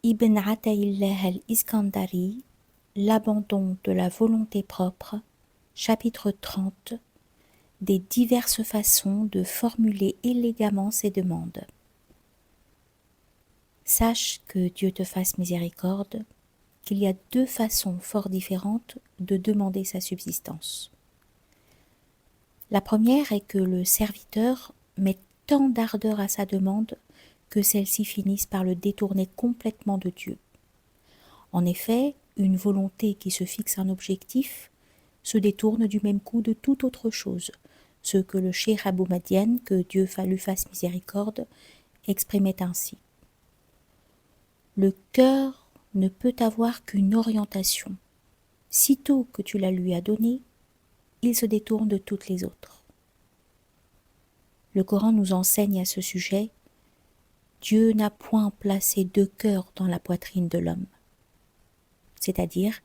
Ibn Ataillah al-Iskandari, L'abandon de la volonté propre, chapitre 30, des diverses façons de formuler élégamment ces demandes. Sache que Dieu te fasse miséricorde, qu'il y a deux façons fort différentes de demander sa subsistance. La première est que le serviteur met tant d'ardeur à sa demande que celle-ci finisse par le détourner complètement de Dieu. En effet, une volonté qui se fixe un objectif se détourne du même coup de toute autre chose, ce que le cheikh Abou Madian, que Dieu lui fasse miséricorde, exprimait ainsi. Le cœur ne peut avoir qu'une orientation. Sitôt que tu la lui as donnée, il se détourne de toutes les autres. Le Coran nous enseigne à ce sujet: Dieu n'a point placé deux cœurs dans la poitrine de l'homme. C'est-à-dire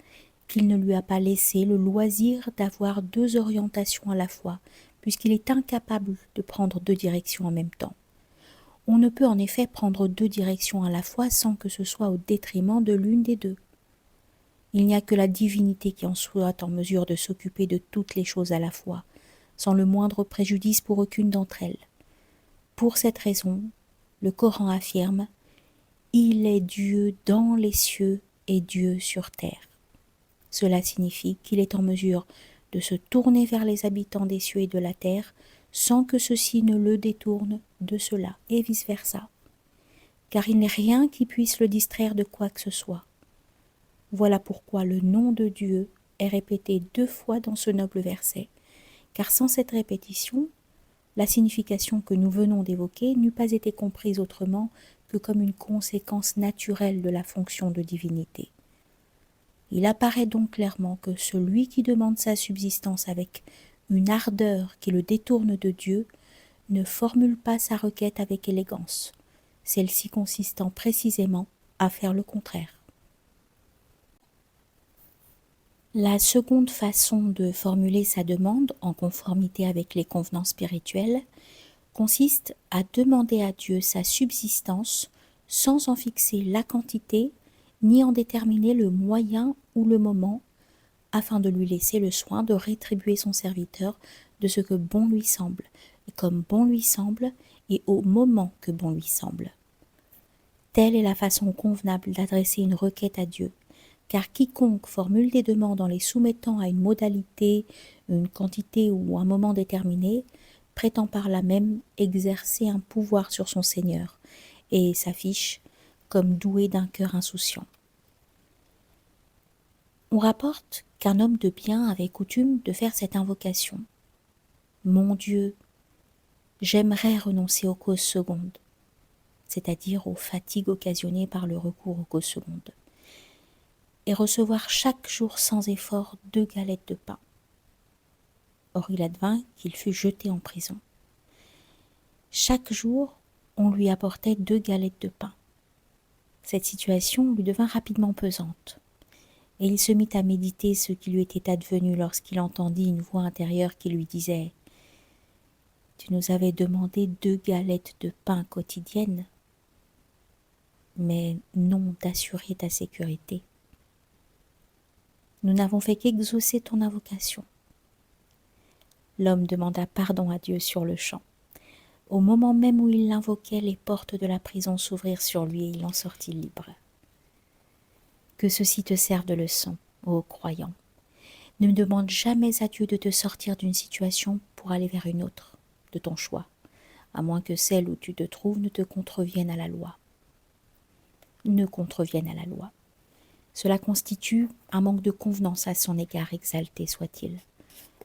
qu'il ne lui a pas laissé le loisir d'avoir deux orientations à la fois, puisqu'il est incapable de prendre deux directions en même temps. On ne peut en effet prendre deux directions à la fois sans que ce soit au détriment de l'une des deux. Il n'y a que la divinité qui en soit en mesure de s'occuper de toutes les choses à la fois, sans le moindre préjudice pour aucune d'entre elles. Pour cette raison, le Coran affirme: Il est Dieu dans les cieux et Dieu sur terre. Cela signifie qu'il est en mesure de se tourner vers les habitants des cieux et de la terre sans que ceux-ci ne le détournent de cela, et vice-versa. Car il n'est rien qui puisse le distraire de quoi que ce soit. Voilà pourquoi le nom de Dieu est répété 2 fois dans ce noble verset, car sans cette répétition, la signification que nous venons d'évoquer n'eût pas été comprise autrement que comme une conséquence naturelle de la fonction de divinité. Il apparaît donc clairement que celui qui demande sa subsistance avec une ardeur qui le détourne de Dieu ne formule pas sa requête avec élégance, celle-ci consistant précisément à faire le contraire. La seconde façon de formuler sa demande en conformité avec les convenances spirituelles consiste à demander à Dieu sa subsistance sans en fixer la quantité ni en déterminer le moyen ou le moment, afin de lui laisser le soin de rétribuer son serviteur de ce que bon lui semble, et comme bon lui semble, et au moment que bon lui semble. Telle est la façon convenable d'adresser une requête à Dieu, car quiconque formule des demandes en les soumettant à une modalité, une quantité ou un moment déterminé, prétend par là même exercer un pouvoir sur son Seigneur, et s'affiche comme doué d'un cœur insouciant. On rapporte qu'un homme de bien avait coutume de faire cette invocation. Mon Dieu, j'aimerais renoncer aux causes secondes, c'est-à-dire aux fatigues occasionnées par le recours aux causes secondes, et recevoir chaque jour sans effort 2 galettes de pain. Or il advint qu'il fut jeté en prison. Chaque jour, on lui apportait 2 galettes de pain. Cette situation lui devint rapidement pesante, et il se mit à méditer ce qui lui était advenu lorsqu'il entendit une voix intérieure qui lui disait: Tu nous avais demandé 2 galettes de pain quotidiennes, mais non d'assurer ta sécurité. Nous n'avons fait qu'exaucer ton invocation. L'homme demanda pardon à Dieu sur le champ. Au moment même où il l'invoquait, les portes de la prison s'ouvrirent sur lui et il en sortit libre. Que ceci te serve de leçon, ô croyant. Ne demande jamais à Dieu de te sortir d'une situation pour aller vers une autre, de ton choix, à moins que celle où tu te trouves ne te contrevienne à la loi. Ne contrevienne à la loi. Cela constitue un manque de convenance à son égard, exalté soit-il.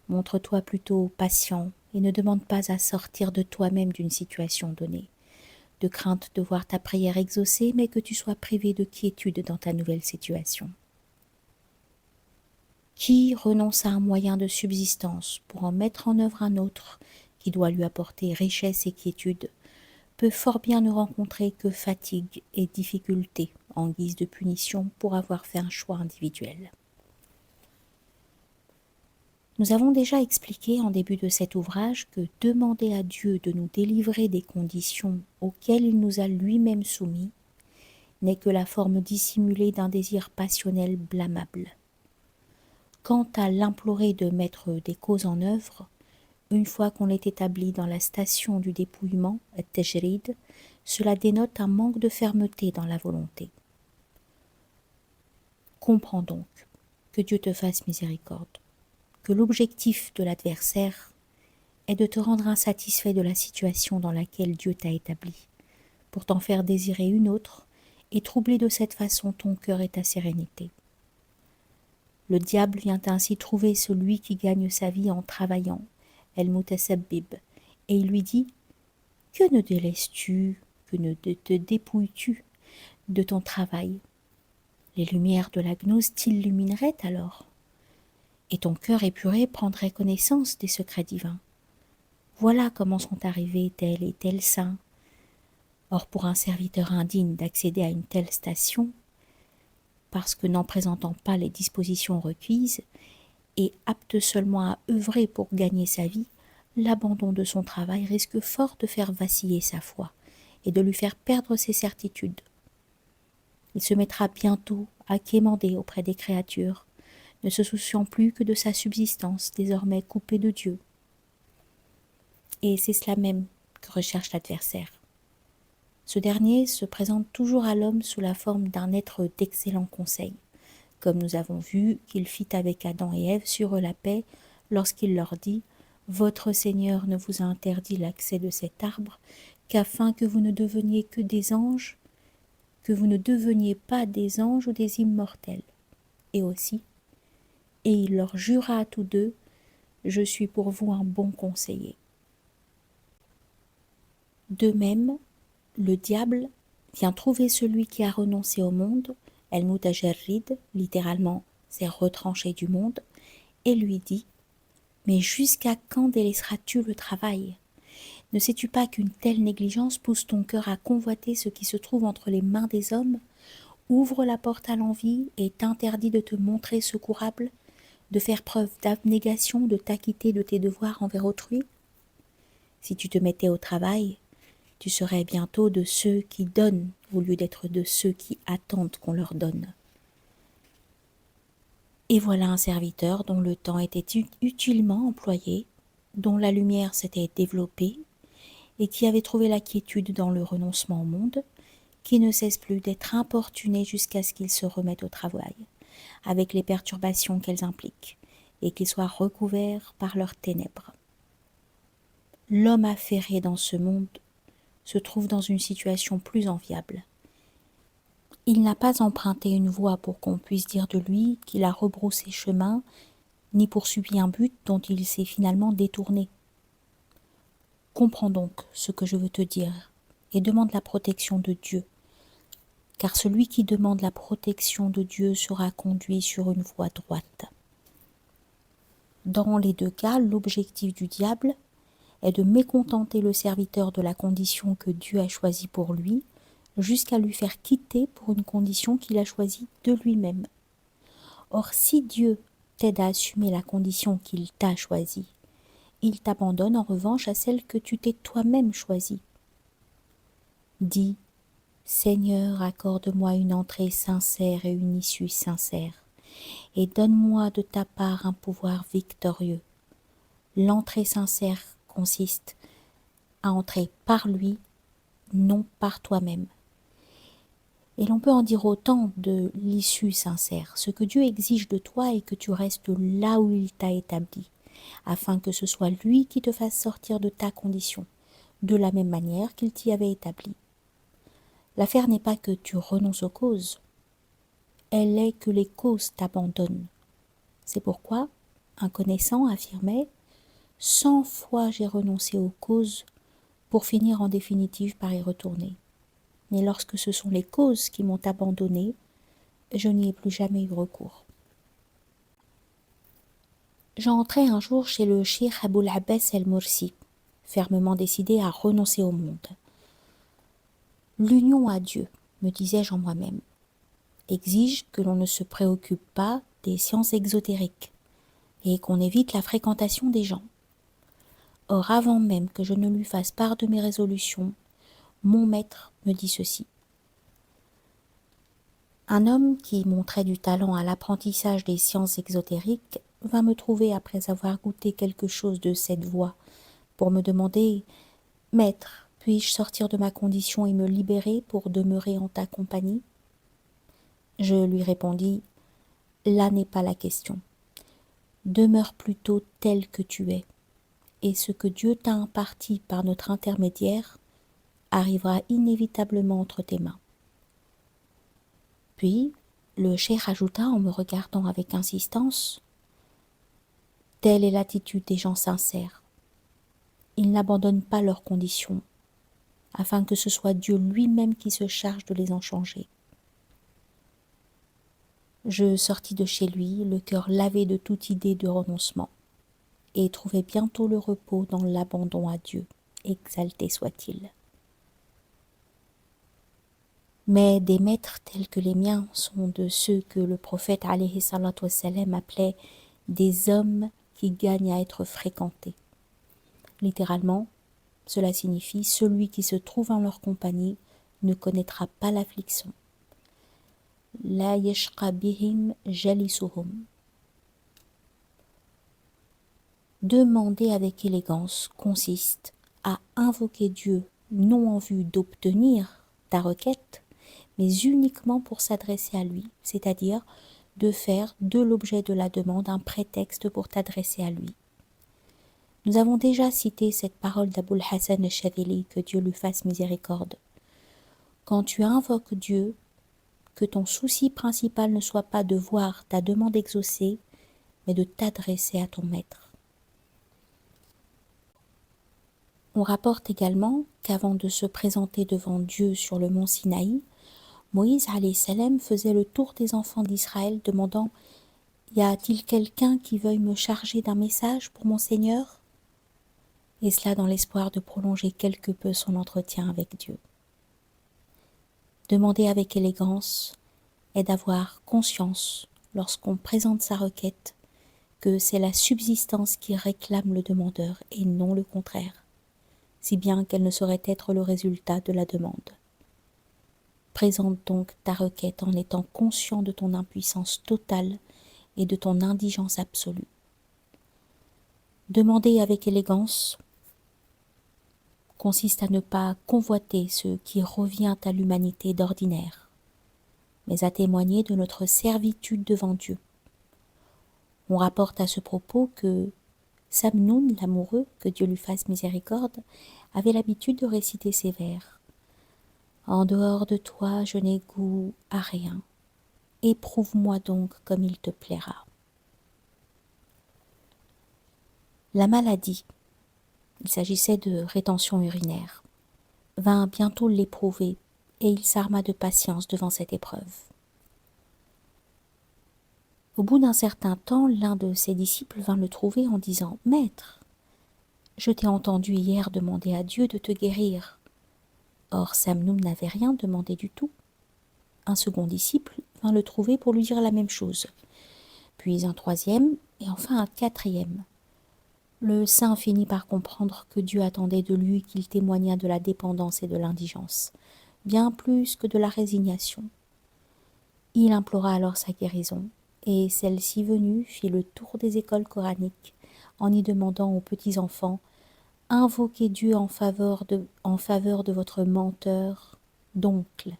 Montre-toi plutôt patient et ne demande pas à sortir de toi-même d'une situation donnée, de crainte de voir ta prière exaucée, mais que tu sois privé de quiétude dans ta nouvelle situation. Qui renonce à un moyen de subsistance pour en mettre en œuvre un autre qui doit lui apporter richesse et quiétude, peut fort bien ne rencontrer que fatigue et difficulté en guise de punition pour avoir fait un choix individuel. Nous avons déjà expliqué en début de cet ouvrage que demander à Dieu de nous délivrer des conditions auxquelles il nous a lui-même soumis n'est que la forme dissimulée d'un désir passionnel blâmable. Quant à l'implorer de mettre des causes en œuvre, une fois qu'on est établi dans la station du dépouillement, at-tajrid, cela dénote un manque de fermeté dans la volonté. Comprends donc, que Dieu te fasse miséricorde, que l'objectif de l'adversaire est de te rendre insatisfait de la situation dans laquelle Dieu t'a établi, pour t'en faire désirer une autre et troubler de cette façon ton cœur et ta sérénité. Le diable vient ainsi trouver celui qui gagne sa vie en travaillant, el-mutasabbib, et il lui dit « Que ne délaisses-tu, que ne te dépouilles-tu de ton travail ?» Les lumières de la gnose t'illumineraient alors, et ton cœur épuré prendrait connaissance des secrets divins. Voilà comment sont arrivés tel et tel saint. Or, pour un serviteur indigne d'accéder à une telle station, parce que n'en présentant pas les dispositions requises, et apte seulement à œuvrer pour gagner sa vie, l'abandon de son travail risque fort de faire vaciller sa foi et de lui faire perdre ses certitudes. Il se mettra bientôt à quémander auprès des créatures, ne se souciant plus que de sa subsistance, désormais coupée de Dieu. Et c'est cela même que recherche l'adversaire. Ce dernier se présente toujours à l'homme sous la forme d'un être d'excellents conseils, comme nous avons vu qu'il fit avec Adam et Ève sur la paix lorsqu'il leur dit « Votre Seigneur ne vous a interdit l'accès de cet arbre qu'afin que vous ne deveniez que des anges, que vous ne deveniez pas des anges ou des immortels. » Et aussi, et il leur jura à tous deux « Je suis pour vous un bon conseiller. » De même, le diable vient trouver celui qui a renoncé au monde, el-mutajarrid, littéralement s'est retranché du monde, et lui dit « Mais jusqu'à quand délaisseras-tu le travail ? Ne sais-tu pas qu'une telle négligence pousse ton cœur à convoiter ce qui se trouve entre les mains des hommes, ouvre la porte à l'envie et t'interdit de te montrer secourable, de faire preuve d'abnégation, de t'acquitter de tes devoirs envers autrui ? Si tu te mettais au travail, tu serais bientôt de ceux qui donnent au lieu d'être de ceux qui attendent qu'on leur donne. » Et voilà un serviteur dont le temps était utilement employé, dont la lumière s'était développée, et qui avait trouvé la quiétude dans le renoncement au monde, qui ne cesse plus d'être importuné jusqu'à ce qu'il se remette au travail, avec les perturbations qu'elles impliquent, et qu'il soit recouvert par leurs ténèbres. L'homme affairé dans ce monde se trouve dans une situation plus enviable. Il n'a pas emprunté une voie pour qu'on puisse dire de lui qu'il a rebroussé chemin, ni poursuivi un but dont il s'est finalement détourné. Comprends donc ce que je veux te dire et demande la protection de Dieu, car celui qui demande la protection de Dieu sera conduit sur une voie droite. Dans les deux cas, l'objectif du diable est de mécontenter le serviteur de la condition que Dieu a choisie pour lui, jusqu'à lui faire quitter pour une condition qu'il a choisie de lui-même. Or, si Dieu t'aide à assumer la condition qu'il t'a choisie, il t'abandonne en revanche à celle que tu t'es toi-même choisie. Dis, Seigneur, accorde-moi une entrée sincère et une issue sincère, et donne-moi de ta part un pouvoir victorieux. L'entrée sincère consiste à entrer par lui, non par toi-même. Et l'on peut en dire autant de l'issue sincère. Ce que Dieu exige de toi est que tu restes là où il t'a établi, afin que ce soit lui qui te fasse sortir de ta condition, de la même manière qu'il t'y avait établi. L'affaire n'est pas que tu renonces aux causes, elle est que les causes t'abandonnent. C'est pourquoi un connaissant affirmait « 100 fois j'ai renoncé aux causes pour finir en définitive par y retourner. Mais lorsque ce sont les causes qui m'ont abandonné, je n'y ai plus jamais eu recours. » J'entrai un jour chez le cheikh Aboul Abbas el-Mursi, fermement décidé à renoncer au monde. L'union à Dieu, me disais-je en moi-même, exige que l'on ne se préoccupe pas des sciences exotériques et qu'on évite la fréquentation des gens. Or, avant même que je ne lui fasse part de mes résolutions, mon maître me dit ceci. Un homme qui montrait du talent à l'apprentissage des sciences exotériques vint me trouver après avoir goûté quelque chose de cette voie pour me demander: Maître, puis-je sortir de ma condition et me libérer pour demeurer en ta compagnie? Je lui répondis: Là n'est pas la question. Demeure plutôt tel que tu es, et ce que Dieu t'a imparti par notre intermédiaire arrivera inévitablement entre tes mains. Puis, le cheikh ajouta en me regardant avec insistance: Telle est l'attitude des gens sincères. Ils n'abandonnent pas leurs conditions, afin que ce soit Dieu lui-même qui se charge de les en changer. Je sortis de chez lui, le cœur lavé de toute idée de renoncement, et trouvai bientôt le repos dans l'abandon à Dieu, exalté soit-il. Mais des maîtres tels que les miens sont de ceux que le prophète alayhi salatu wassalam appelait des hommes qui gagnent à être fréquentés. Littéralement, cela signifie celui qui se trouve en leur compagnie ne connaîtra pas l'affliction. La yashqa bihim jalisuhum. Demander avec élégance consiste à invoquer Dieu non en vue d'obtenir ta requête, mais uniquement pour s'adresser à lui, c'est-à-dire de faire de l'objet de la demande un prétexte pour t'adresser à lui. Nous avons déjà cité cette parole d'Abul Hassan al-Shadhili, que Dieu lui fasse miséricorde. Quand tu invoques Dieu, que ton souci principal ne soit pas de voir ta demande exaucée, mais de t'adresser à ton maître. On rapporte également qu'avant de se présenter devant Dieu sur le mont Sinaï, Moïse alayhi salam faisait le tour des enfants d'Israël demandant: Y a-t-il quelqu'un qui veuille me charger d'un message pour mon Seigneur? Et cela dans l'espoir de prolonger quelque peu son entretien avec Dieu. Demander avec élégance est d'avoir conscience, lorsqu'on présente sa requête, que c'est la subsistance qui réclame le demandeur et non le contraire, si bien qu'elle ne saurait être le résultat de la demande. Présente donc ta requête en étant conscient de ton impuissance totale et de ton indigence absolue. Demander avec élégance consiste à ne pas convoiter ce qui revient à l'humanité d'ordinaire, mais à témoigner de notre servitude devant Dieu. On rapporte à ce propos que Samnoun, l'amoureux, que Dieu lui fasse miséricorde, avait l'habitude de réciter ces vers. En dehors de toi, je n'ai goût à rien. Éprouve-moi donc comme il te plaira. La maladie, il s'agissait de rétention urinaire, vint bientôt l'éprouver et il s'arma de patience devant cette épreuve. Au bout d'un certain temps, l'un de ses disciples vint le trouver en disant: « Maître, je t'ai entendu hier demander à Dieu de te guérir. » Or Samnoum n'avait rien demandé du tout. Un second disciple vint le trouver pour lui dire la même chose, puis un troisième et enfin un quatrième. Le saint finit par comprendre que Dieu attendait de lui qu'il témoignât de la dépendance et de l'indigence, bien plus que de la résignation. Il implora alors sa guérison, et celle-ci venue fit le tour des écoles coraniques en y demandant aux petits-enfants: « Invoquez Dieu en faveur de votre menteur d'oncle. »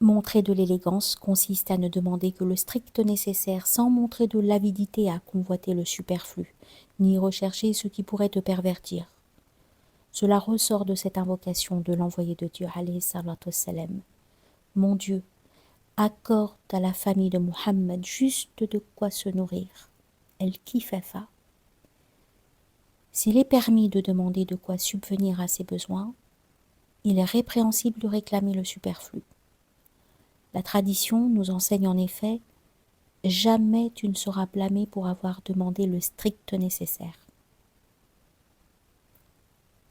Montrer de l'élégance consiste à ne demander que le strict nécessaire sans montrer de l'avidité à convoiter le superflu, ni rechercher ce qui pourrait te pervertir. Cela ressort de cette invocation de l'envoyé de Dieu, alayhi salatu wassalam. Mon Dieu, accorde à la famille de Muhammad juste de quoi se nourrir. El kifafa. S'il est permis de demander de quoi subvenir à ses besoins, il est répréhensible de réclamer le superflu. La tradition nous enseigne en effet: jamais tu ne seras blâmé pour avoir demandé le strict nécessaire.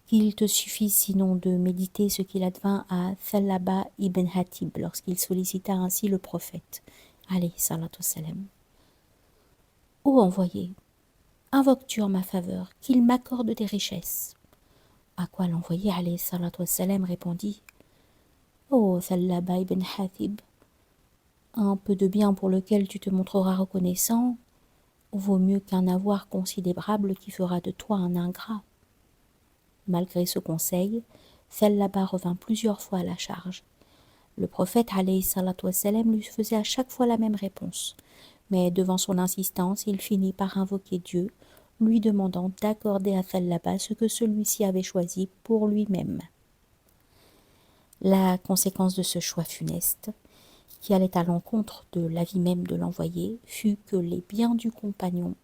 Qu'il te suffise sinon de méditer ce qu'il advint à Thallaba ibn Hatib lorsqu'il sollicita ainsi le prophète, alayhi salatu wassalam. Ô envoyé, invoque-tu en ma faveur qu'il m'accorde des richesses? À quoi l'envoyé, alayhi salatu wassalam, répondit: ô Thallaba ibn Hathib, un peu de bien pour lequel tu te montreras reconnaissant vaut mieux qu'un avoir considérable qui fera de toi un ingrat. Malgré ce conseil, Thallaba revint plusieurs fois à la charge. Le prophète alayhi salatu wassalam lui faisait à chaque fois la même réponse, mais devant son insistance, il finit par invoquer Dieu, lui demandant d'accorder à Thallaba ce que celui-ci avait choisi pour lui-même. La conséquence de ce choix funeste, qui allait à l'encontre de l'avis même de l'envoyé, fut que les biens du compagnon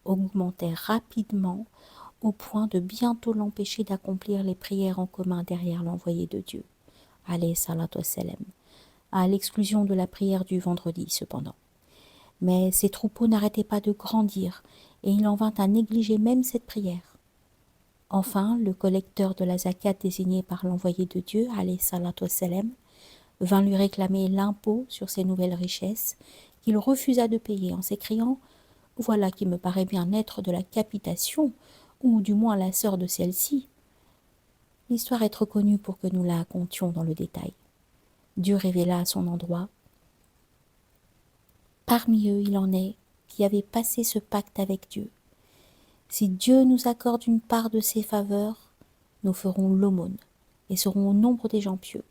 augmentèrent rapidement au point de bientôt l'empêcher d'accomplir les prières en commun derrière l'envoyé de Dieu, alayhi salatu wassalam, à l'exclusion de la prière du vendredi cependant. Mais ses troupeaux n'arrêtaient pas de grandir, et il en vint à négliger même cette prière. Enfin, le collecteur de la zakat désigné par l'envoyé de Dieu, alayhi salatu wassalam, vint lui réclamer l'impôt sur ses nouvelles richesses, qu'il refusa de payer en s'écriant « Voilà qui me paraît bien être de la capitation, ou du moins la sœur de celle-ci. » L'histoire est trop connue pour que nous la contions dans le détail. Dieu révéla à son endroit. Parmi eux, il en est qui avaient passé ce pacte avec Dieu. Si Dieu nous accorde une part de ses faveurs, nous ferons l'aumône et serons au nombre des gens pieux.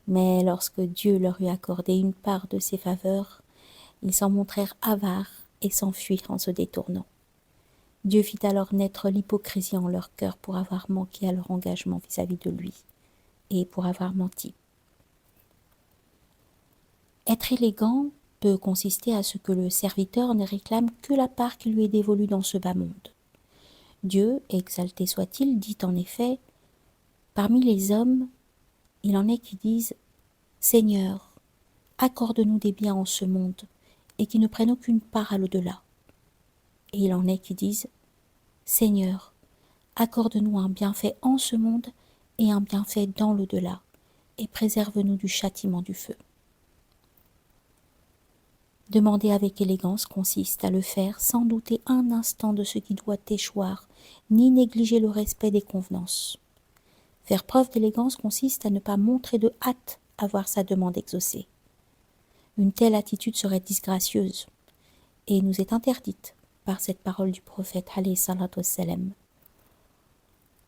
Mais lorsque Dieu leur eut accordé une part de ses faveurs, ils s'en montrèrent avares et s'enfuirent en se détournant. Dieu fit alors naître l'hypocrisie en leur cœur pour avoir manqué à leur engagement vis-à-vis de lui et pour avoir menti. Être élégant peut consister à ce que le serviteur ne réclame que la part qui lui est dévolue dans ce bas monde. Dieu, exalté soit-il, dit en effet « Parmi les hommes, il en est qui disent « Seigneur, accorde-nous des biens en ce monde et qui ne prennent aucune part à l'au-delà. » Et il en est qui disent « Seigneur, accorde-nous un bienfait en ce monde et un bienfait dans l'au-delà, et préserve-nous du châtiment du feu. » Demander avec élégance consiste à le faire sans douter un instant de ce qui doit échoir, ni négliger le respect des convenances. Faire preuve d'élégance consiste à ne pas montrer de hâte à voir sa demande exaucée. Une telle attitude serait disgracieuse et nous est interdite par cette parole du prophète alayhi salatu wassalam.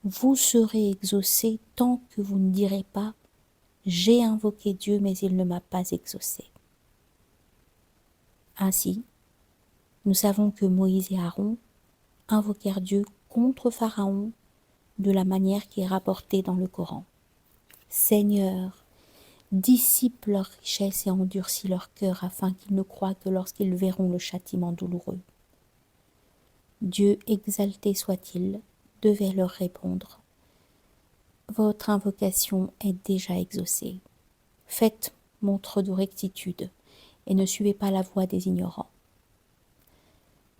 Vous serez exaucés tant que vous ne direz pas « J'ai invoqué Dieu mais il ne m'a pas exaucé ». Ainsi, nous savons que Moïse et Aaron invoquèrent Dieu contre Pharaon de la manière qui est rapportée dans le Coran. Seigneur, dissipe leurs richesses et endurcis leur cœur afin qu'ils ne croient que lorsqu'ils verront le châtiment douloureux. Dieu, exalté soit-il, devait leur répondre. Votre invocation est déjà exaucée. Faites montre de rectitude et ne suivez pas la voie des ignorants.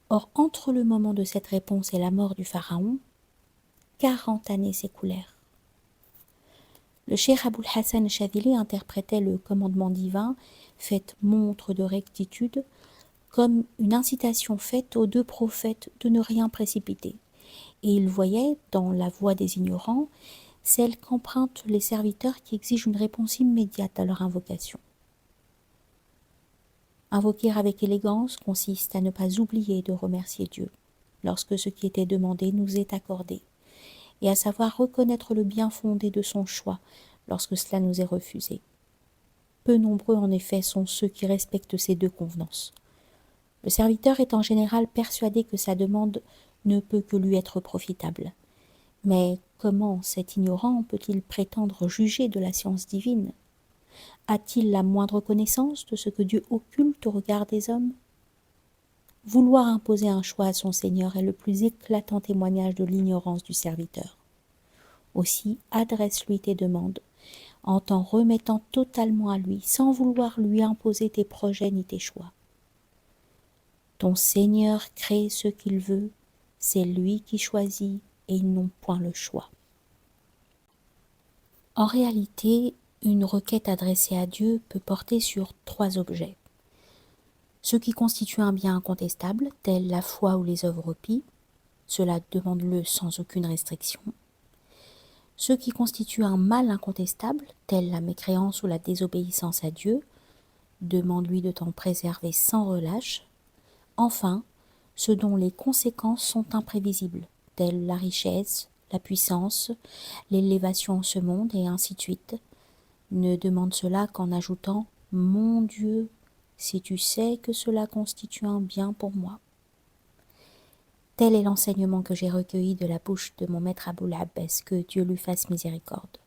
Or, entre le moment de cette réponse et la mort du pharaon, 40 années s'écoulèrent. Le cheikh Aboul Hassan Chadhili interprétait le commandement divin « Faites montre de rectitude » comme une incitation faite aux deux prophètes de ne rien précipiter. Et il voyait, dans la voie des ignorants, celle qu'empruntent les serviteurs qui exigent une réponse immédiate à leur invocation. Invoquer avec élégance consiste à ne pas oublier de remercier Dieu lorsque ce qui était demandé nous est accordé, et à savoir reconnaître le bien fondé de son choix lorsque cela nous est refusé. Peu nombreux en effet sont ceux qui respectent ces deux convenances. Le serviteur est en général persuadé que sa demande ne peut que lui être profitable. Mais comment cet ignorant peut-il prétendre juger de la science divine ? A-t-il la moindre connaissance de ce que Dieu occulte au regard des hommes ? Vouloir imposer un choix à son Seigneur est le plus éclatant témoignage de l'ignorance du serviteur. Aussi, adresse-lui tes demandes, en t'en remettant totalement à lui, sans vouloir lui imposer tes projets ni tes choix. Ton Seigneur crée ce qu'il veut, c'est lui qui choisit et ils n'ont point le choix. En réalité, une requête adressée à Dieu peut porter sur 3 objets. Ce qui constitue un bien incontestable, tel la foi ou les œuvres pies, cela demande-le sans aucune restriction. ceux qui constituent un mal incontestable, tels la mécréance ou la désobéissance à Dieu, demande-lui de t'en préserver sans relâche. Enfin, ceux dont les conséquences sont imprévisibles, telles la richesse, la puissance, l'élévation en ce monde, et ainsi de suite. Ne demande cela qu'en ajoutant « Mon Dieu, si tu sais que cela constitue un bien pour moi ». Tel est l'enseignement que j'ai recueilli de la bouche de mon maître Aboul Abbès, que Dieu lui fasse miséricorde.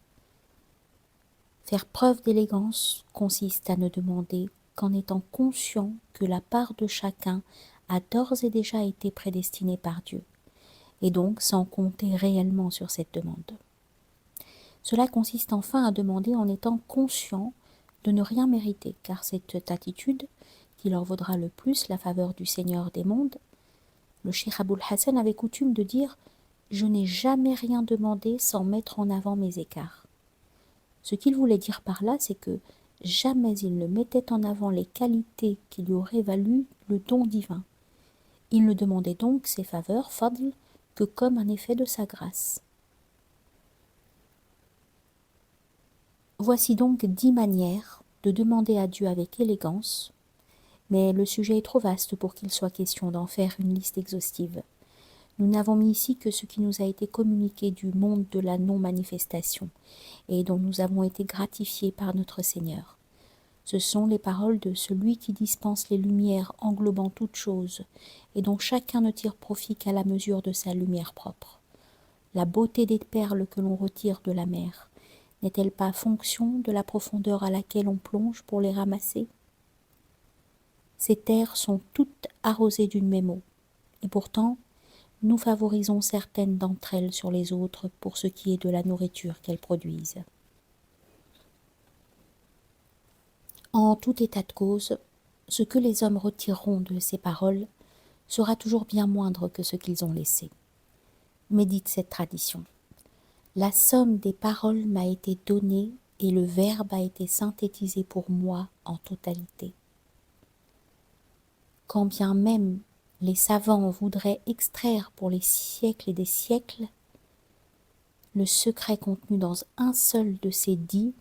Faire preuve d'élégance consiste à ne demander qu'en étant conscient que la part de chacun a d'ores et déjà été prédestinée par Dieu, et donc sans compter réellement sur cette demande. Cela consiste enfin à demander en étant conscient de ne rien mériter, car cette attitude, qui leur vaudra le plus la faveur du Seigneur des mondes, le cheikh Aboul Hassan avait coutume de dire « Je n'ai jamais rien demandé sans mettre en avant mes écarts ». Ce qu'il voulait dire par là, c'est que jamais il ne mettait en avant les qualités qui lui auraient valu le don divin. Il ne demandait donc ses faveurs, fadl, que comme un effet de sa grâce. Voici donc 10 manières de demander à Dieu avec élégance, mais le sujet est trop vaste pour qu'il soit question d'en faire une liste exhaustive. Nous n'avons mis ici que ce qui nous a été communiqué du monde de la non-manifestation et dont nous avons été gratifiés par notre Seigneur. Ce sont les paroles de celui qui dispense les lumières englobant toutes choses et dont chacun ne tire profit qu'à la mesure de sa lumière propre. La beauté des perles que l'on retire de la mer n'est-elle pas fonction de la profondeur à laquelle on plonge pour les ramasser? Ces terres sont toutes arrosées d'une même eau, et pourtant, nous favorisons certaines d'entre elles sur les autres pour ce qui est de la nourriture qu'elles produisent. En tout état de cause, ce que les hommes retireront de ces paroles sera toujours bien moindre que ce qu'ils ont laissé. Médite cette tradition. La somme des paroles m'a été donnée et le Verbe a été synthétisé pour moi en totalité. Quand bien même les savants voudraient extraire pour les siècles et des siècles le secret contenu dans un seul de ces 10,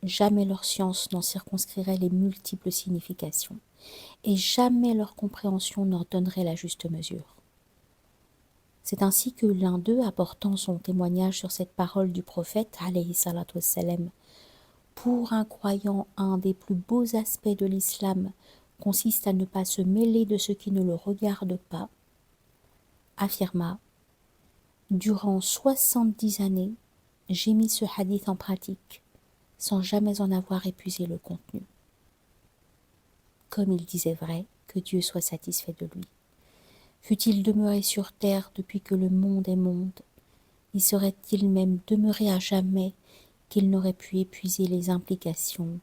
jamais leur science n'en circonscrirait les multiples significations, et jamais leur compréhension n'en donnerait la juste mesure. C'est ainsi que l'un d'eux, apportant son témoignage sur cette parole du prophète, alayhi salatu wassalam, pour un croyant, un des plus beaux aspects de l'islam consiste à ne pas se mêler de ce qui ne le regarde pas, affirma « Durant 70 années, j'ai mis ce hadith en pratique, sans jamais en avoir épuisé le contenu. » Comme il disait vrai, que Dieu soit satisfait de lui. Fût-il demeuré sur terre depuis que le monde est monde, y serait-il même demeuré à jamais qu'il n'aurait pu épuiser les implications,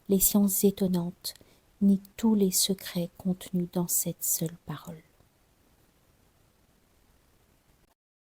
les sciences étonnantes, ni tous les secrets contenus dans cette seule parole.